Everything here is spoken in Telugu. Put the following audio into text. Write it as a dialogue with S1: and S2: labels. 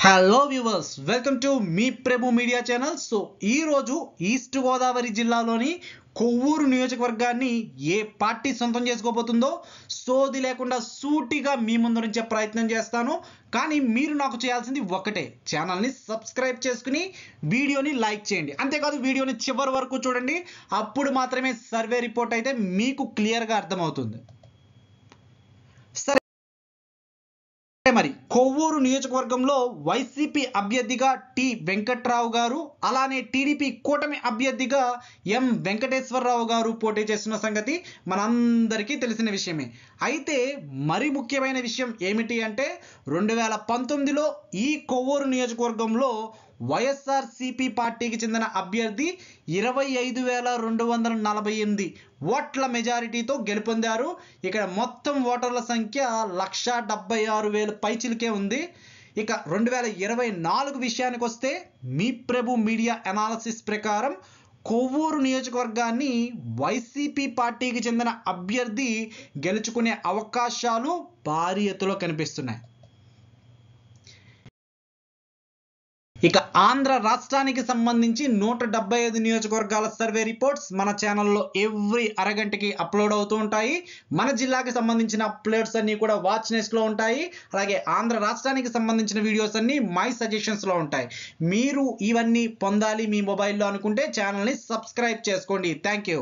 S1: Hello viewers, welcome to me Prabhu media channel. So ఈరోజు ఈస్ట్ గోదావరి జిల్లాలోని కొవ్వూరు నియోజకవర్గాన్ని ఏ పార్టీ సొంతం చేసుకోబోతుందో సోది లేకుండా సూటిగా మీ ముందు నుంచే ప్రయత్నం చేస్తాను. కానీ మీరు నాకు చేయాల్సింది ఒకటే, ఛానల్ని సబ్స్క్రైబ్ చేసుకుని వీడియోని లైక్ చేయండి. అంతేకాదు వీడియోని చివరి వరకు చూడండి, అప్పుడు మాత్రమే సర్వే రిపోర్ట్ అయితే మీకు క్లియర్గా అర్థమవుతుంది. మరి కొవ్వూరు నియోజకవర్గంలో వైసీపీ అభ్యర్థిగా టి వెంకట్రావు గారు, అలానే టీడీపీ కూటమి అభ్యర్థిగా ఎం వెంకటేశ్వరరావు గారు పోటీ చేస్తున్న సంగతి మనందరికీ తెలిసిన విషయమే. అయితే మరి ముఖ్యమైన విషయం ఏమిటి అంటే 2019లో ఈ కొవ్వూరు నియోజకవర్గంలో వైఎస్ఆర్సీపీ పార్టీకి చెందిన అభ్యర్థి 25,248 ఓట్ల మెజారిటీతో గెలుపొందారు. ఇక్కడ మొత్తం ఓటర్ల సంఖ్య 176,000 పైచిలకే ఉంది. ఇక 2024 విషయానికి వస్తే మీ ప్రభు మీడియా అనాలసిస్ ప్రకారం కొవ్వూరు నియోజకవర్గాన్ని వైసీపీ పార్టీకి చెందిన అభ్యర్థి గెలుచుకునే అవకాశాలు భారీ ఎత్తులో కనిపిస్తున్నాయి. ఇక ఆంధ్ర రాష్ట్రానికి సంబంధించి 175 నియోజకవర్గాల సర్వే రిపోర్ట్స్ మన ఛానల్లో ఎవ్రీ అరగంటకి అప్లోడ్ అవుతూ ఉంటాయి. మన జిల్లాకి సంబంధించిన అప్లోడ్స్ అన్నీ కూడా వాచ్ నెస్ట్లో ఉంటాయి. అలాగే ఆంధ్ర రాష్ట్రానికి సంబంధించిన వీడియోస్ అన్నీ మై సజెషన్స్లో ఉంటాయి. మీరు ఇవన్నీ పొందాలి మీ మొబైల్లో అనుకుంటే ఛానల్ని సబ్స్క్రైబ్ చేసుకోండి. Thank you.